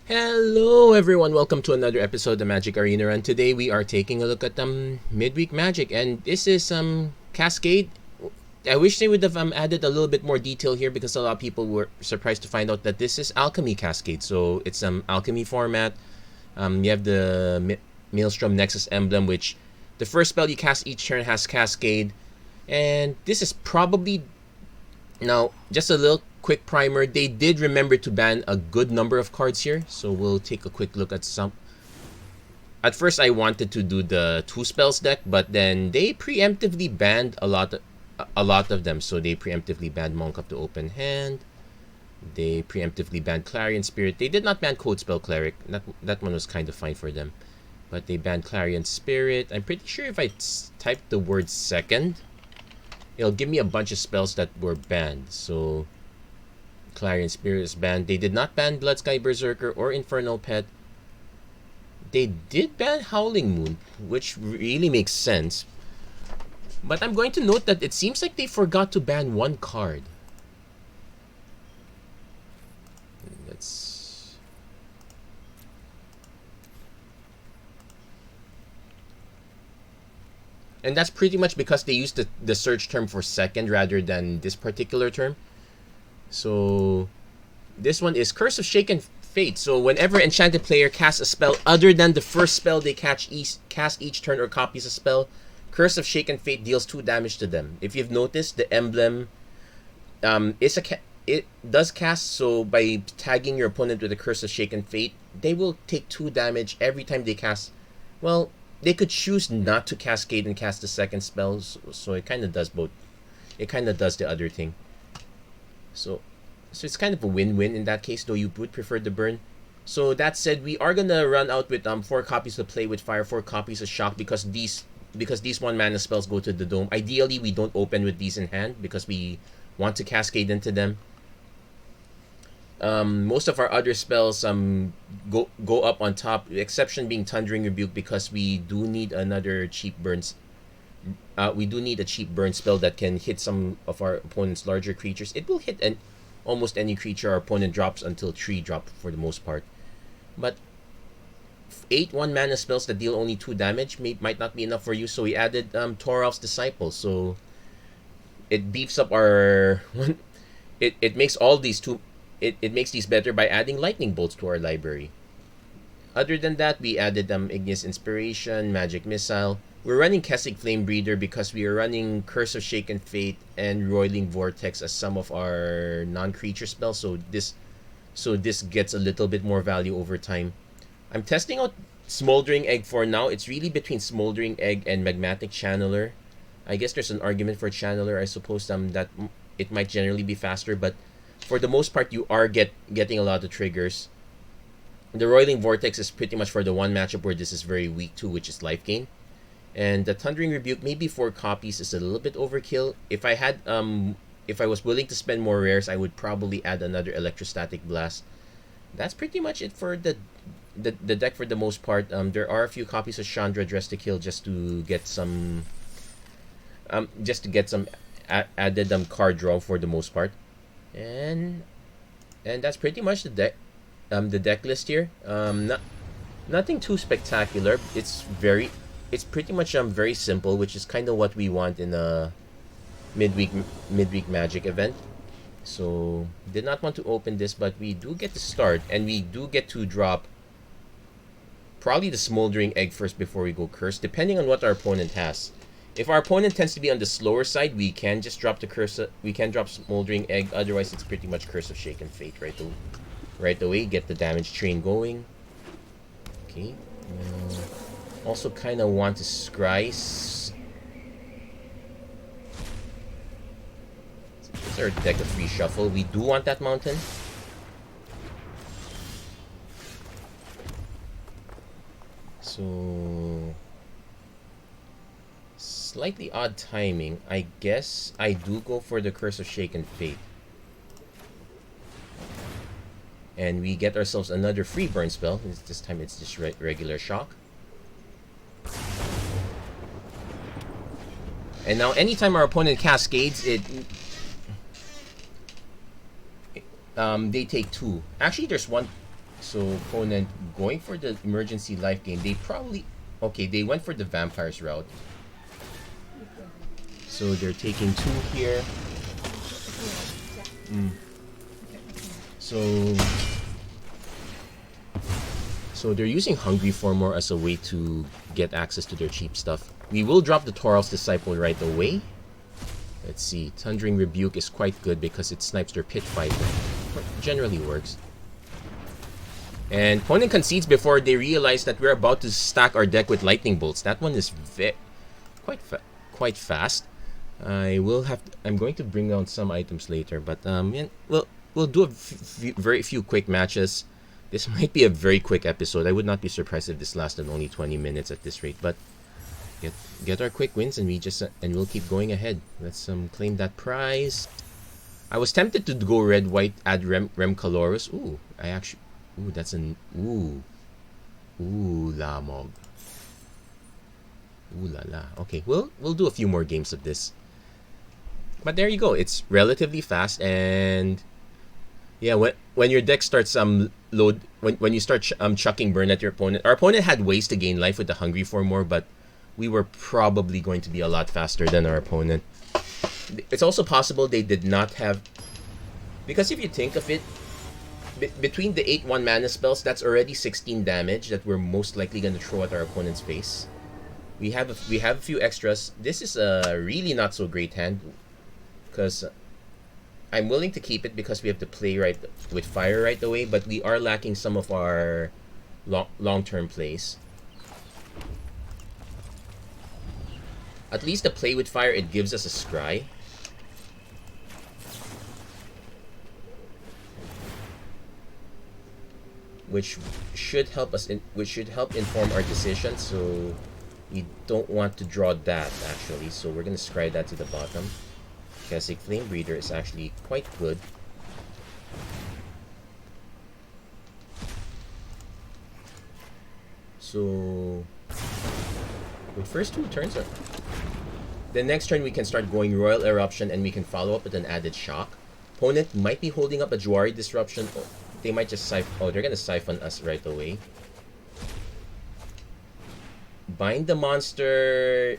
Hello everyone, welcome to another episode of Magic Arena Run. Today we are taking a look at midweek Magic, and this is Cascade. I wish they would have added a little bit more detail here because a lot of people were surprised to find out that this is Alchemy Cascade. So it's Alchemy format. You have the Maelstrom Nexus emblem, which the first spell you cast each turn has Cascade, and this is probably now just a little quick primer. They did remember to ban a good number of cards here, so we'll take a quick look at some. At first I wanted to do the 2 spells deck, but then they preemptively banned a lot of them. So they preemptively banned Monk of the Open Hand, they preemptively banned Clarion Spirit. They did not ban Code Spell Cleric, that one was kind of fine for them, but they banned Clarion Spirit. I'm pretty sure if I type the word second, it'll give me a bunch of spells that were banned. So Clarion Spirit is banned. They did not ban Blood Sky Berserker or Infernal Pet. They did ban Howling Moon, which really makes sense. But I'm going to note that it seems like they forgot to ban one card. Let's... And that's pretty much because they used the search term for second rather than this particular term. So this one is Curse of Shaken Fate. So whenever enchanted player casts a spell other than the first spell they cast each turn or copies a spell, Curse of Shaken Fate deals 2 damage to them. If you've noticed, the emblem it does cast, so by tagging your opponent with a Curse of Shaken Fate, they will take 2 damage every time they cast. Well, they could choose not to cascade and cast the second spell, so it kind of does both. It kind of does the other thing. So it's kind of a win-win in that case, though you would prefer the burn. So that said, we are gonna run out with 4 copies of Play with Fire, 4 copies of Shock, because these 1 mana spells go to the dome. Ideally, we don't open with these in hand because we want to cascade into them. Most of our other spells go up on top, exception being Thundering Rebuke, because we do need another cheap burns. We do need a cheap burn spell that can hit some of our opponent's larger creatures. It will hit almost any creature our opponent drops until 3 drop for the most part. But 8 1-mana spells that deal only 2 damage might not be enough for you, so we added Toralf's Disciple. So it beefs up our... it makes all these two... It makes these better by adding Lightning Bolts to our library. Other than that, we added Igneous Inspiration, Magic Missile. We're running Kessig Flame Breeder because we are running Curse of Shaken Fate and Roiling Vortex as some of our non-creature spells, so this gets a little bit more value over time. I'm testing out Smoldering Egg for now. It's really between Smoldering Egg and Magmatic Channeler. I guess there's an argument for Channeler. I suppose that it might generally be faster, but for the most part, you are getting a lot of triggers. The Roiling Vortex is pretty much for the one matchup where this is very weak to, which is life gain. And the Thundering Rebuke, maybe 4 copies is a little bit overkill. If I was willing to spend more rares, I would probably add another Electrostatic Blast. That's pretty much it for the deck for the most part. There are a few copies of Chandra Dress to Kill just to get some added card draw for the most part. And that's pretty much the deck list here. Nothing too spectacular. It's pretty much very simple, which is kind of what we want in a midweek Magic event. So did not want to open this, but we do get to start, and we do get to drop probably the Smoldering Egg first before we go Curse, depending on what our opponent has. If our opponent tends to be on the slower side, we can just drop the Curse. We can drop Smoldering Egg. Otherwise, it's pretty much Curse of Shaken Fate right away. Get the damage train going. Okay. Also, kind of want to scry. This is our deck of free shuffle. We do want that mountain. So slightly odd timing. I guess I do go for the Curse of Shaken Fate. And we get ourselves another free burn spell. This time it's just regular Shock. And now anytime our opponent cascades, they take 2. Actually, there's one So opponent going for the emergency life gain. They probably okay. They went for the vampires route. So they're taking 2 here. So they're using Hungry for More as a way to get access to their cheap stuff. We will drop the Toral's Disciple right away. Let's see. Thundering Rebuke is quite good because it snipes their Pit Fighter. Generally works. And opponent concedes before they realize that we're about to stack our deck with Lightning Bolts. That one is quite fast. I'm going to bring down some items later, but we'll do very few quick matches. This might be a very quick episode. I would not be surprised if this lasted only 20 minutes at this rate, but get our quick wins and we'll keep going ahead. Let's claim that prize. I was tempted to go red white, add Rem Calorus. Lamog. Ooh la la. Okay, we'll do a few more games of this. But there you go. It's relatively fast, and yeah, when your deck starts when you start chucking burn at your opponent. Our opponent had ways to gain life with the Hungry for More, but we were probably going to be a lot faster than our opponent. It's also possible they did not have, because if you think of it, between the 8/1 mana spells, that's already 16 damage that we're most likely going to throw at our opponent's face. We have a few extras. This is a really not so great hand, because I'm willing to keep it because we have to play right with fire right away, but we are lacking some of our long-term plays. At least the play with fire, it gives us a scry. Which should help inform our decision, so we don't want to draw that actually, so we're gonna scry that to the bottom. Cascade Flame Breeder is actually quite good. So with first 2 turns, the next turn we can start going Royal Eruption and we can follow up with an added shock. Opponent might be holding up a Jwari Disruption. They might just siphon. Oh, they're gonna siphon us right away. Bind the monster.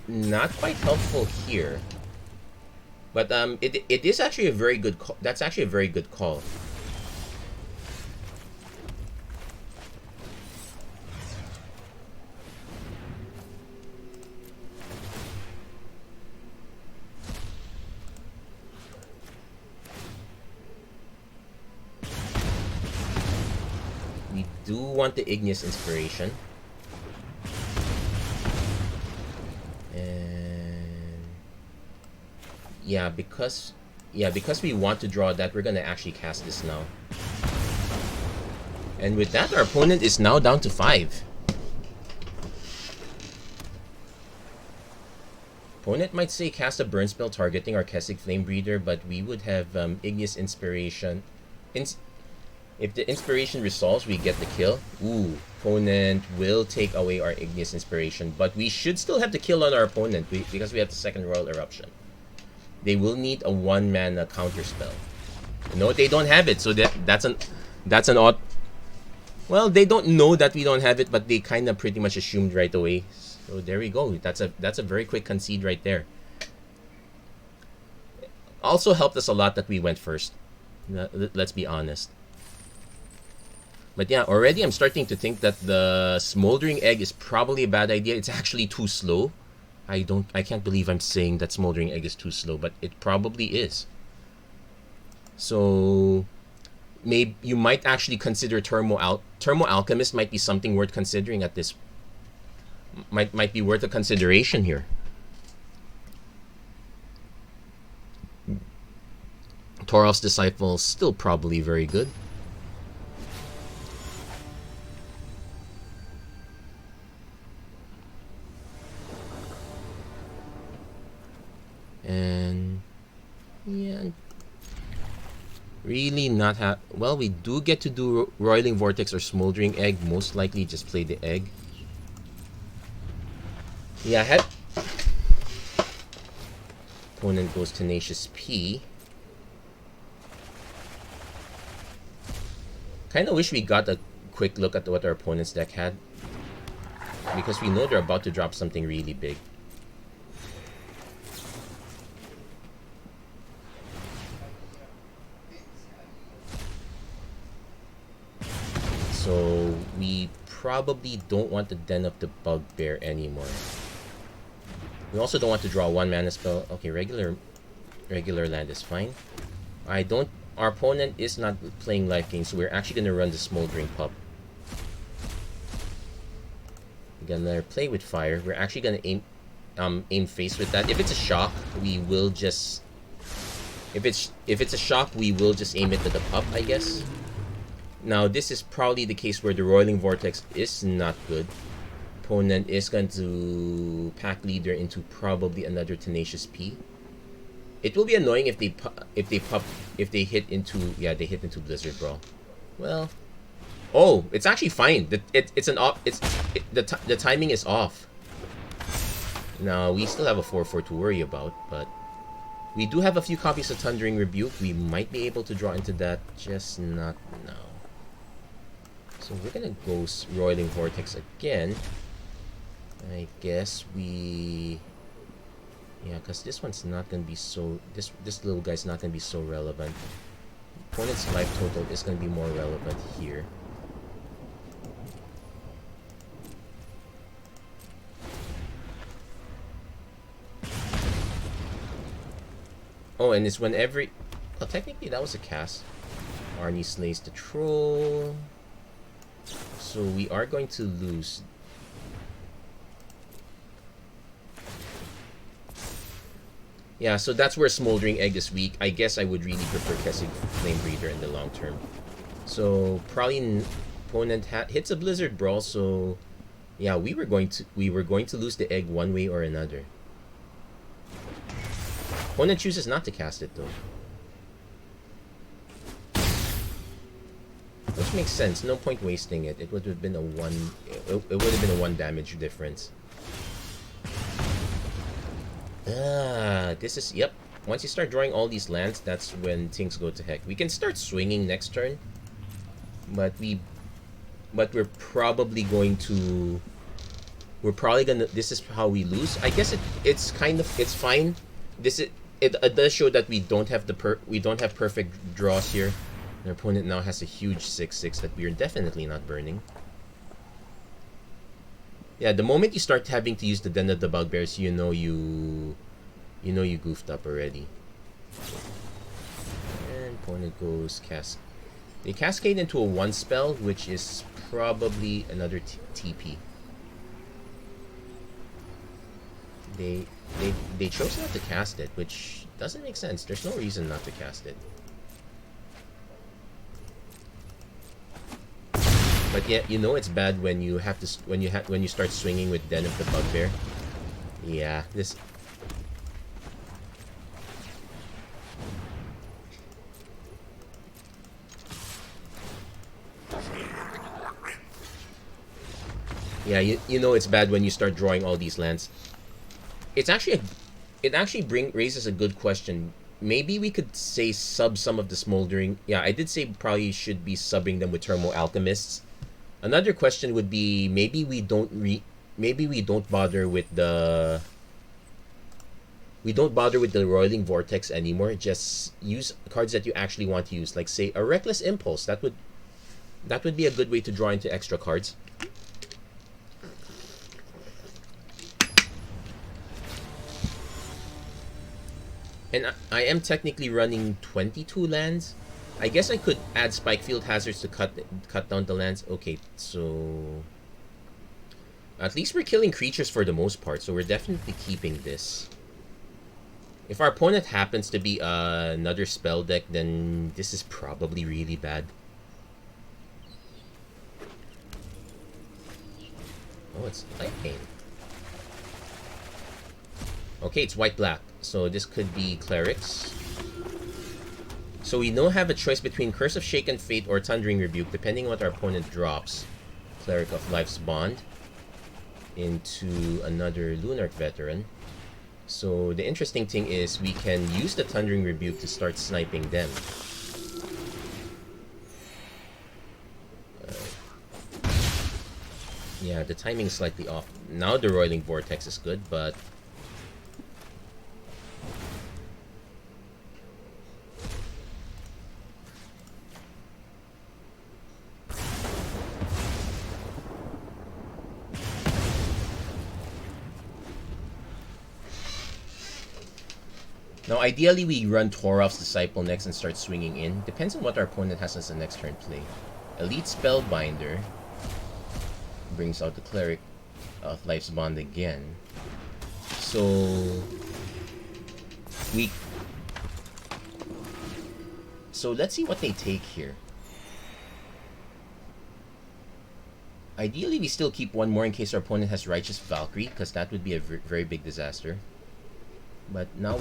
Not quite helpful here. But it is actually a very good call. That's actually a very good call. We do want the Igneous Inspiration. Yeah, because we want to draw that, we're gonna actually cast this now. And with that, our opponent is now down to 5. Opponent might say cast a burn spell targeting our Cascade Flame Breeder, but we would have Igneous Inspiration. If the Inspiration resolves, we get the kill. Ooh, opponent will take away our Igneous Inspiration, but we should still have the kill on our opponent because we have the second Royal Eruption. They will need a 1-mana counter spell. No, they don't have it, so that's an odd. Well, they don't know that we don't have it, but they kind of pretty much assumed right away. So there we go. That's a very quick concede right there. Also helped us a lot that we went first. Let's be honest. But yeah, already I'm starting to think that the Smoldering Egg is probably a bad idea. It's actually too slow. I can't believe I'm saying that Smoldering Egg is too slow, but it probably is. So maybe you might actually consider Thermo Alchemist might be something worth considering at this. Might be worth a consideration here. Toral's Disciple still probably very good. And yeah, really not well, we do get to do Roiling Vortex or Smoldering Egg. Most likely just play the egg. Yeah, opponent goes Tenacious P. Kind of wish we got a quick look at what our opponent's deck had, because we know they're about to drop something really big. So we probably don't want to Den up the Bugbear anymore. We also don't want to draw 1 mana spell. Okay, regular land is fine. Our opponent is not playing life gain, so we're actually gonna run the Smoldering Pup. We're gonna play with fire. We're actually gonna aim face with that. If it's a shock, we will just if it's a shock, we will just aim it at the pup, I guess. Now this is probably the case where the Roiling Vortex is not good. Opponent is going to pack leader into probably another Tenacious P. It will be annoying if they hit into Blizzard Brawl. Well, oh, it's actually fine. The timing is off. Now we still have a 4/4 to worry about, but we do have a few copies of Thundering Rebuke. We might be able to draw into that, just not now. So we're gonna go Roiling Vortex again. I guess yeah, because this one's not gonna be so. This little guy's not gonna be so relevant. Opponent's life total is gonna be more relevant here. Oh, and it's when every. Oh, technically that was a cast. Arnie slays the troll. So we are going to lose. Yeah, so that's where Smoldering Egg is weak. I guess I would really prefer Cascade Flame Breather in the long term. So probably opponent hits a Blizzard Brawl. So yeah, we were going to lose the egg one way or another. Opponent chooses not to cast it though, which makes sense. No point wasting it. It would have been a one. It would have been a 1 damage difference. This is, yep. Once you start drawing all these lands, that's when things go to heck. We can start swinging next turn, but we're probably going to. This is how we lose. I guess it's fine. It does show that we don't have perfect draws here. Our opponent now has a huge 6/6 that we are definitely not burning. Yeah, the moment you start having to use the Den of the Bugbears, you know you goofed up already. And opponent goes They Cascade into a 1 spell, which is probably another TP. They chose not to cast it, which doesn't make sense. There's no reason not to cast it. But yeah, you know it's bad when you have to when you start swinging with Den of the Bugbear. Yeah, this. Yeah, you know it's bad when you start drawing all these lands. It actually raises a good question. Maybe we could say sub some of the Smoldering. Yeah, I did say probably should be subbing them with Thermo Alchemists. Another question would be maybe we don't bother with the Roiling Vortex anymore. Just use cards that you actually want to use, like say a Reckless Impulse. That would be a good way to draw into extra cards. And I am technically running 22 lands. I guess I could add Spikefield Hazards to cut down the lands. Okay, so at least we're killing creatures for the most part, so we're definitely keeping this. If our opponent happens to be another spell deck, then this is probably really bad. Oh, it's Life Gain. Okay, it's white-black, so this could be Clerics. So we now have a choice between Curse of Shaken Fate or Thundering Rebuke, depending on what our opponent drops. Cleric of Life's Bond into another Lunarch Veteran. So the interesting thing is we can use the Thundering Rebuke to start sniping them. Yeah, the timing is slightly off. Now the Roiling Vortex is good, but now ideally we run Torov's Disciple next and start swinging in. Depends on what our opponent has as a next turn play. Elite Spellbinder brings out the Cleric of Life's Bond again. So let's see what they take here. Ideally, we still keep one more in case our opponent has Righteous Valkyrie, because that would be a very big disaster. But now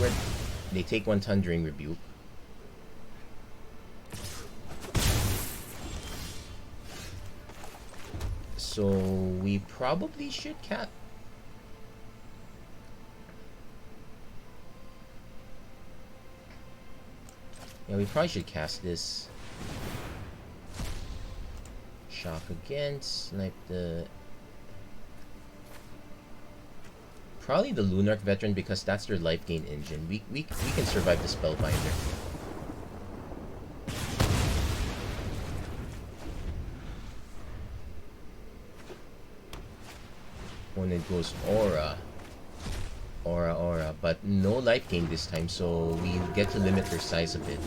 they take one Thundering Rebuke. So we probably should cat. Yeah, we probably should cast this. Shock against, snipe the... Probably the Lunarch Veteran because that's their life gain engine. We can survive the Spellbinder. Opponent goes Aura. Aura, but no life gain this time, so we get to limit their size a bit.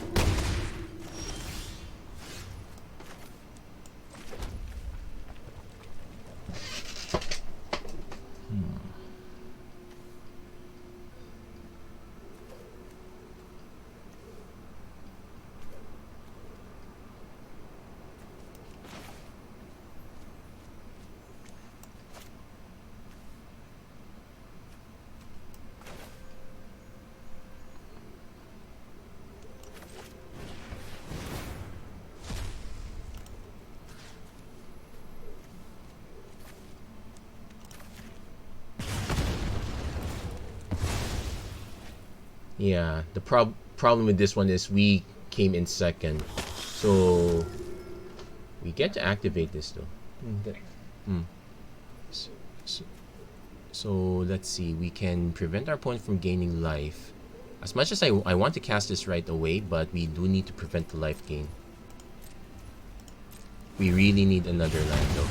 Yeah, the problem with this one is we came in second, so we get to activate this though. So let's see, we can prevent our opponent from gaining life. As much as I want to cast this right away, but we do need to prevent the life gain. We really need another land though.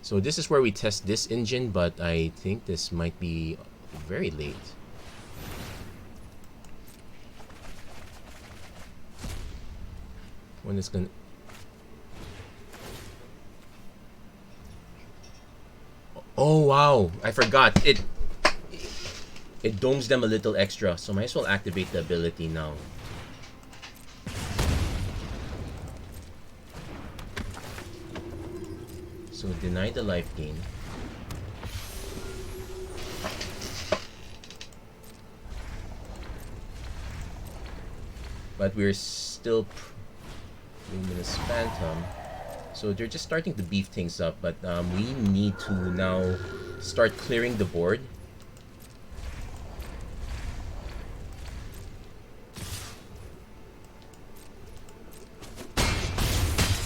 So this is where we test this engine, but I think this might be very late. When it's gonna... Oh wow, I forgot. It domes them a little extra, so might as well activate the ability now. So deny the life gain. But we're still Luminous Phantom. So they're just starting to beef things up, but we need to now start clearing the board.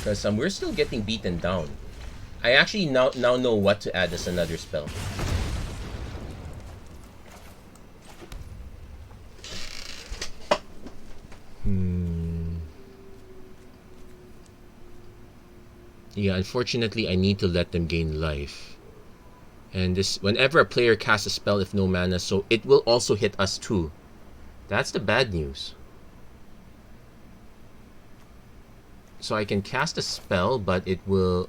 Because we're still getting beaten down. I actually now know what to add as another spell. Yeah, unfortunately, I need to let them gain life. And this, whenever a player casts a spell if no mana, so it will also hit us too. That's the bad news. So I can cast a spell, but it will...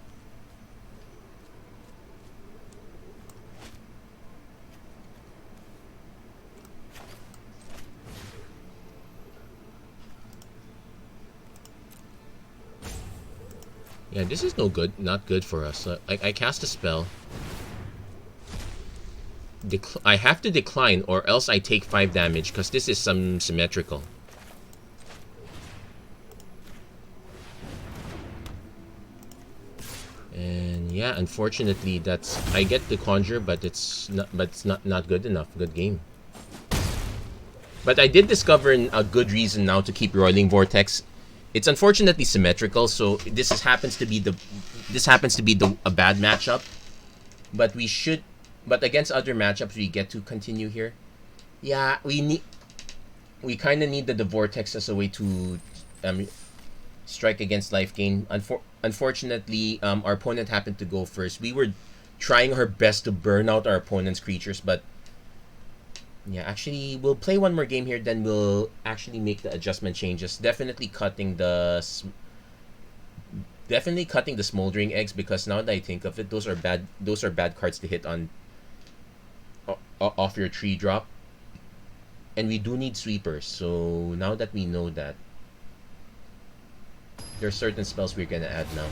Yeah, this is not good for us. I cast a spell. I have to decline or else I take 5 damage because this is some symmetrical. And yeah, unfortunately I get the conjure, but it's not good enough. Good game. But I did discover a good reason now to keep Roiling Vortex It's unfortunately symmetrical, so happens to be a bad matchup. But against other matchups we get to continue here. Yeah, we kind of need the Vortex as a way to strike against life gain. Unfortunately, our opponent happened to go first. We were trying our best to burn out our opponent's creatures, but yeah, actually, we'll play one more game here, then we'll actually make the adjustment changes. Definitely cutting the smoldering eggs, because now that I think of it, those are bad. Those are bad cards to hit on off your tree drop, and we do need sweepers. So now that we know that, there are certain spells we're gonna add now.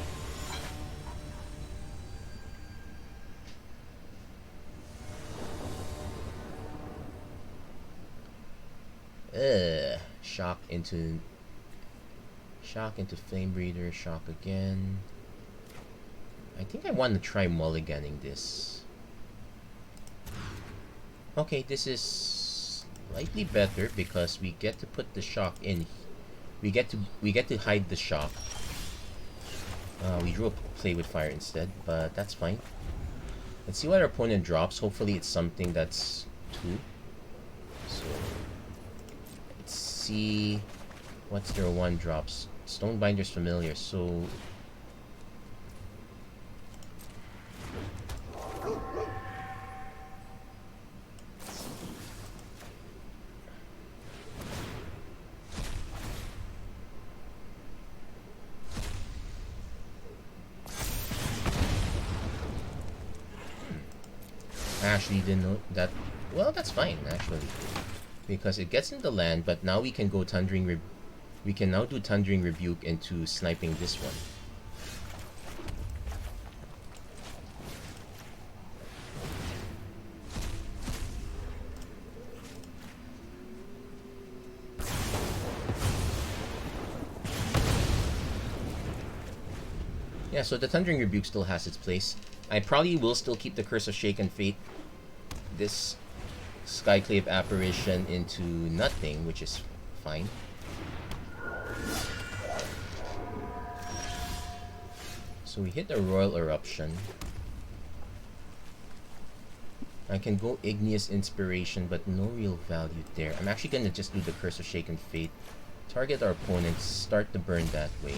Shock into Flame Breather, shock again. I think I want to try mulliganing this. Okay, this is slightly better because we get to put the shock in. We get to hide the shock. We drew a Play with Fire instead, but that's fine. Let's see what our opponent drops. Hopefully it's something that's 2. So let's see what's their 1 drops. Stonebinder's Familiar, so I actually didn't know that. Well, that's fine actually, because it gets in the land, but now we can go we can now do Thundering Rebuke into sniping this one. Yeah, so the Thundering Rebuke still has its place. I probably will still keep the Curse of Shaken Fate, this Skyclave Apparition, into nothing, which is fine. So we hit a Royal Eruption. I can go Igneous Inspiration, but no real value there. I'm actually gonna just do the Curse of Shaken Fate. Target our opponents, start the burn that way.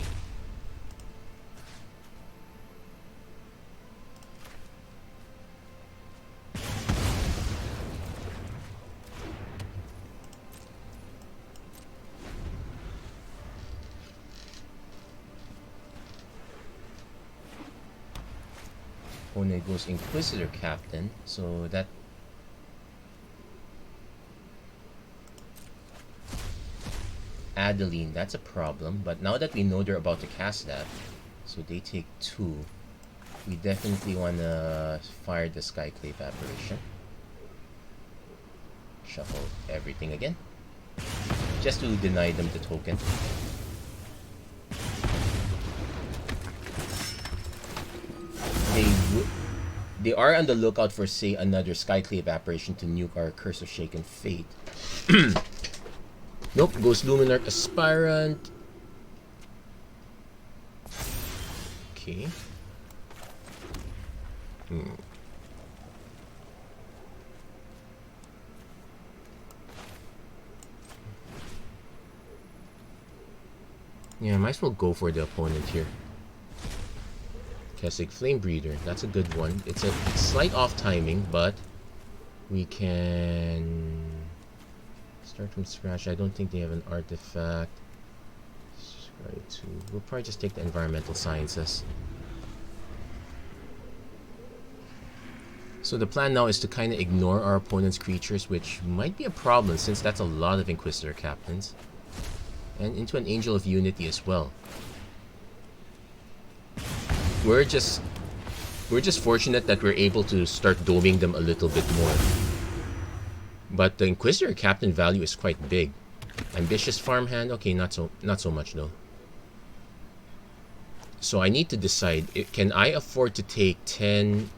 Opponent goes Inquisitor Captain, so that Adeline, that's a problem, but now that we know they're about to cast that, so they take 2, we definitely want to fire the Skyclave Apparition. Shuffle everything again, just to deny them the token. They are on the lookout for, say, another Skyclave Apparition to nuke our Curse of Shaken Fate. Nope, goes Luminarch Aspirant. Okay. Yeah, might as well go for the opponent here. Cascade Flame Breather, that's a good one. It's a slight off timing, but we can start from scratch. I don't think they have an artifact. We'll probably just take the Environmental Sciences. So the plan now is to kind of ignore our opponent's creatures, which might be a problem since that's a lot of Inquisitor Captains. And into an Angel of Unity as well. We're just fortunate that we're able to start doming them a little bit more. But the Inquisitor Captain value is quite big. Ambitious Farmhand, okay, not so much though. So I need to decide, can I afford to take 10,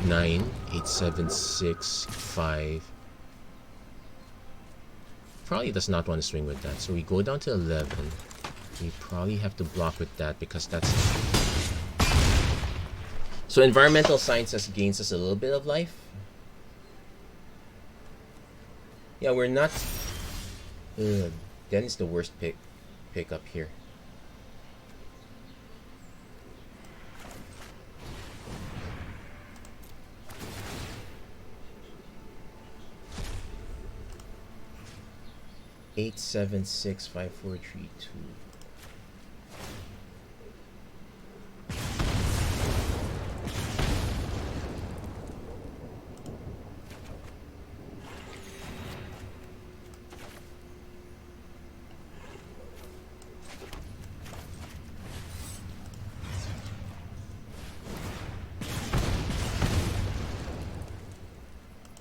9, 8, 7, 6, 5, probably does not want to swing with that. So we go down to 11. We probably have to block with that because that's... So environmental sciences gains us a little bit of life. Yeah, we're not... Then it's the worst pick up here. Eight, 7, 6, 5, 4, 3, 2.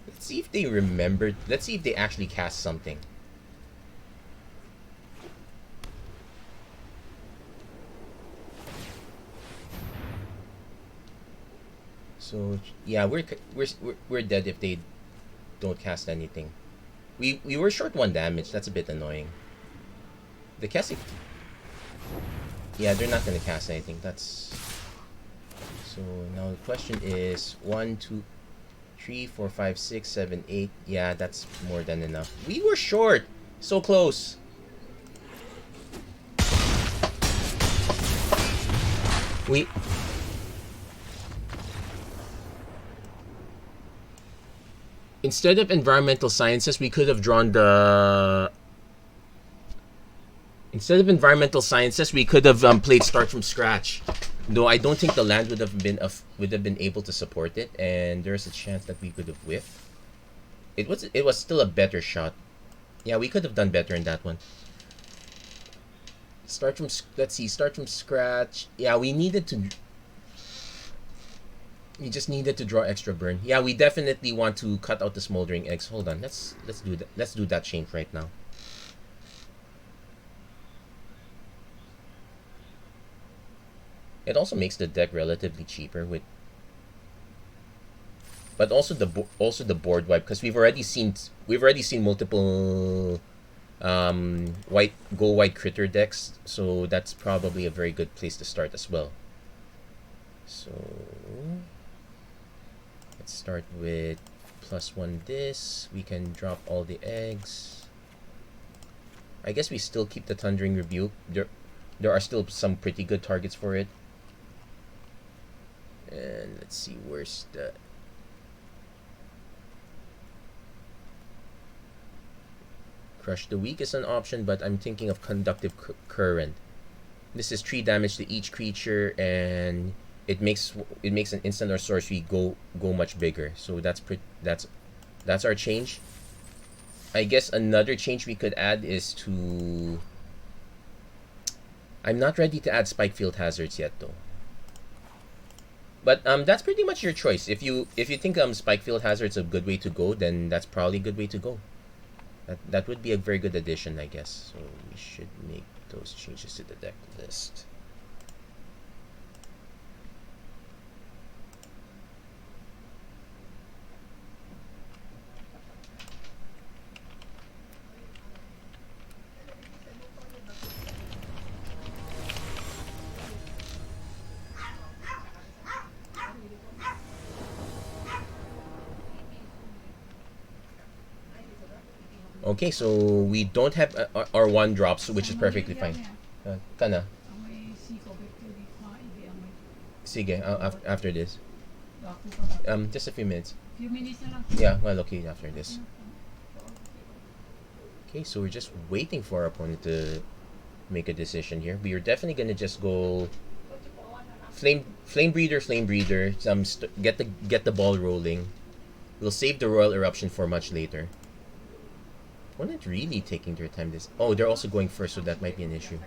Let's see if they remembered. Let's see if they actually cast something. So yeah, we're dead if they don't cast anything. We were short 1 damage. That's a bit annoying. The casting. Yeah, they're not gonna cast anything. That's... So now the question is 1, 2, 3, 4, 5, 6, 7, 8. Yeah, that's more than enough. We were short. So close. We... Instead of environmental sciences, we could have drawn the... Instead of environmental sciences, we could have played start from scratch. Though I don't think the land would have been able to support it, and there's a chance that we could have whiffed. It was still a better shot. Yeah, we could have done better in that one. Start from scratch. Yeah, we just needed to draw extra burn. Yeah, we definitely want to cut out the smoldering eggs. Hold on, let's do that. Let's do that change right now. It also makes the deck relatively cheaper with, but also the board wipe, because we've already seen multiple white critter decks, so that's probably a very good place to start as well. So let's start with +1 this. We can drop all the eggs. I guess we still keep the Thundering Rebuke. There are still some pretty good targets for it. And let's see, where's the... Crush the Weak is an option, but I'm thinking of Conductive Current. This is 3 damage to each creature, and it makes an instant or sorcery go much bigger. So that's our change. I guess another change we could add is to... I'm not ready to add Spike Field Hazards yet, though. But that's pretty much your choice. If you think Spike Field Hazard's a good way to go, then that's probably a good way to go. That would be a very good addition, I guess. So we should make those changes to the deck list. Okay, so we don't have our 1 drops, which is perfectly fine. Kana. Sige, after this. Just a few minutes. Yeah, well, okay, after this. Okay, so we're just waiting for our opponent to make a decision here. We are definitely gonna just go flame breeder, get the ball rolling. We'll save the Royal Eruption for much later. Opponent really taking their time this... Oh, they're also going first, so that might be an issue.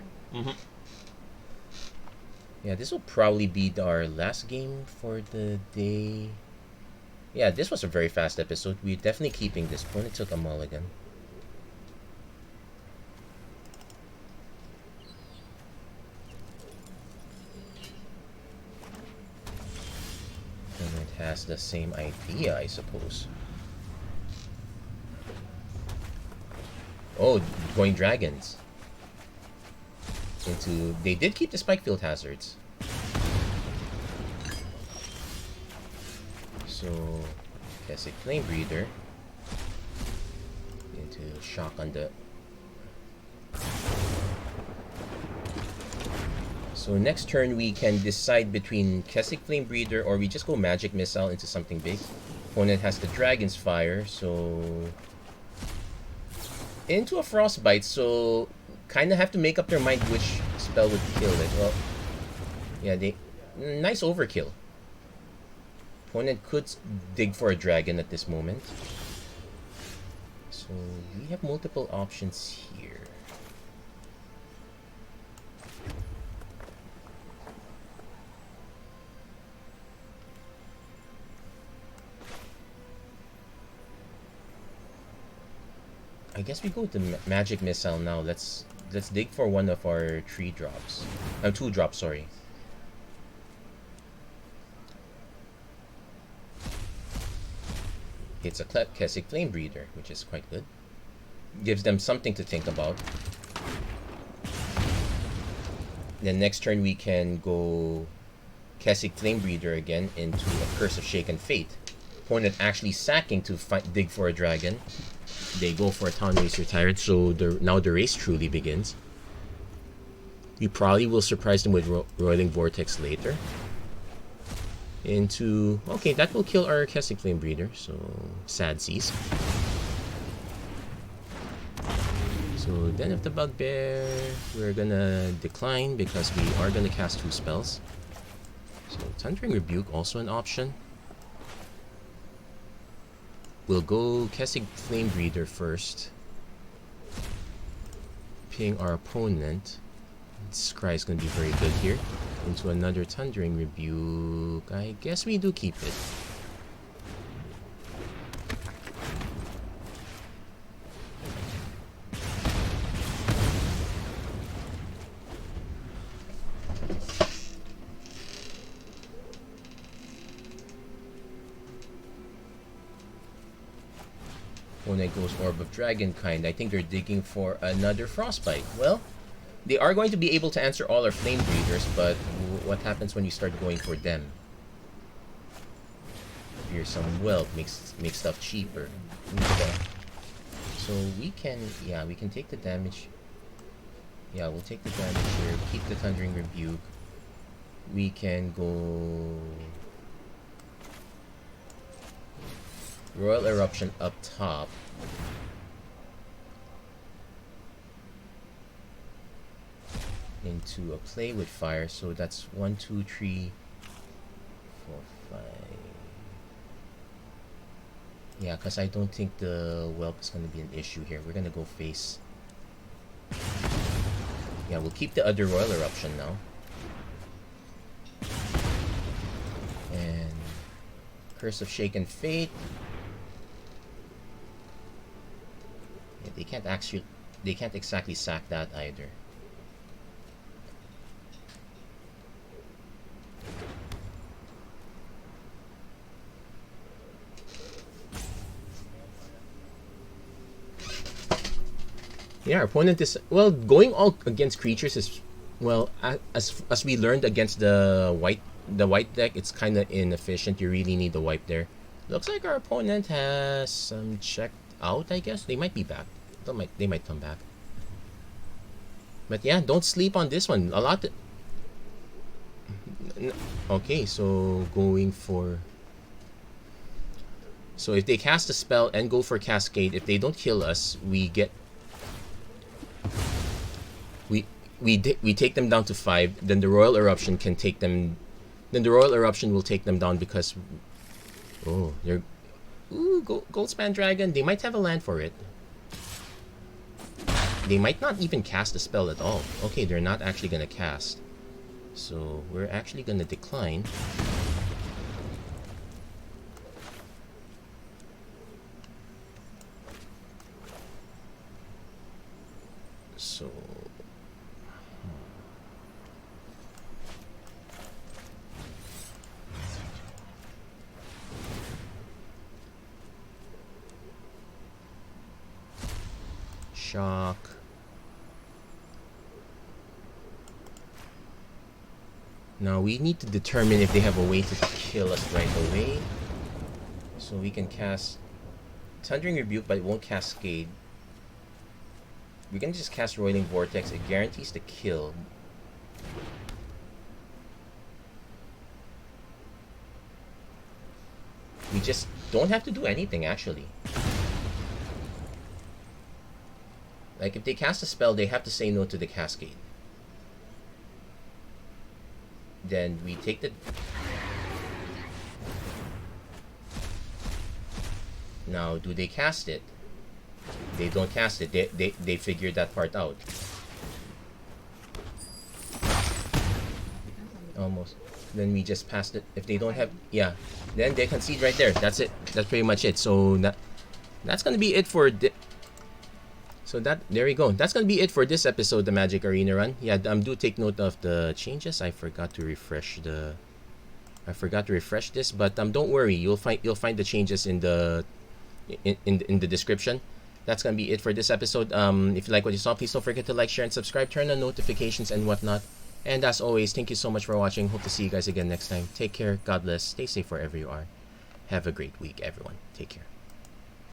Yeah, this will probably be our last game for the day. Yeah, this was a very fast episode. We're definitely keeping this. Opponent took a mulligan. Opponent has the same idea, I suppose. Oh, going dragons. Into they did keep the spike field hazards. So Cascade Flame Breeder into shock on the. So next turn we can decide between Cascade Flame Breeder or we just go Magic Missile into something big. Opponent has the Dragon's Fire, so into a Frostbite, so kind of have to make up their mind which spell would kill it. Well, yeah, nice overkill. Opponent could dig for a dragon at this moment. So we have multiple options here. I guess we go with the Magic Missile now. Let's dig for one of our 3 drops. 2 drops, sorry. It's a Cascade Flame Breeder, which is quite good. Gives them something to think about. Then next turn we can go Cascade Flame Breeder again into a Curse of Shaken Fate. Opponent actually sacking to dig for a dragon. They go for a Town Race Retired, so now the race truly begins. We probably will surprise them with Roiling Vortex later. Into... okay, that will kill our Cascade Flame Breeder, so sad seas. So Den of the Bugbear, we're gonna decline because we are gonna cast 2 spells. So Thundering Rebuke, also an option. We'll go Cascade Flame Breeder first. Ping our opponent. Scry is going to be very good here. Into another Thundering Rebuke. I guess we do keep it. Opponent goes Orb of Dragonkind. I think they're digging for another Frostbite. Well, they are going to be able to answer all our Flame Breeders, but what happens when you start going for them? Here's some wealth, makes stuff cheaper. So we can, yeah, we can take the damage. Yeah, we'll take the damage here. Keep the Thundering Rebuke. We can go Royal Eruption up top. Into a Play with Fire, so that's 1, 2, 3, 4, 5. Yeah, because I don't think the whelp is going to be an issue here. We're going to go face. Yeah, we'll keep the other Royal Eruption now. And Curse of Shaken Fate. Yeah, they can't exactly sack that either. Yeah, our opponent is, well, going all against creatures is, well, as we learned against the white deck, it's kind of inefficient. You really need the wipe there. Looks like our opponent has some checked out, I guess. They might be back. They might come back. But yeah, don't sleep on this one. A lot. Okay, so going for. So if they cast a spell and go for Cascade, if they don't kill us, we get. We take them down to 5. Then the Royal Eruption can take them. Then the Royal Eruption will take them down because. Oh, they're. Ooh, Goldspan Dragon. They might have a land for it. They might not even cast a spell at all. Okay, they're not actually gonna cast. So we're actually gonna decline. So. shock. Now we need to determine if they have a way to kill us right away. So we can cast Thundering Rebuke, but it won't Cascade. We can just cast Roiling Vortex. It guarantees the kill. We just don't have to do anything, actually. Like, if they cast a spell, they have to say no to the Cascade. Then we take the... Now, do they cast it? They don't cast it. They figured that part out. Almost. Then we just passed it. If they don't have... Yeah. Then they concede right there. That's it. That's pretty much it. So, that's going to be it for... So there you go. That's gonna be it for this episode, the Magic Arena Run. Yeah, do take note of the changes. I forgot to refresh this, but don't worry. You'll find the changes in the description. That's gonna be it for this episode. If you like what you saw, please don't forget to like, share, and subscribe. Turn on notifications and whatnot. And as always, thank you so much for watching. Hope to see you guys again next time. Take care. God bless. Stay safe wherever you are. Have a great week, everyone. Take care.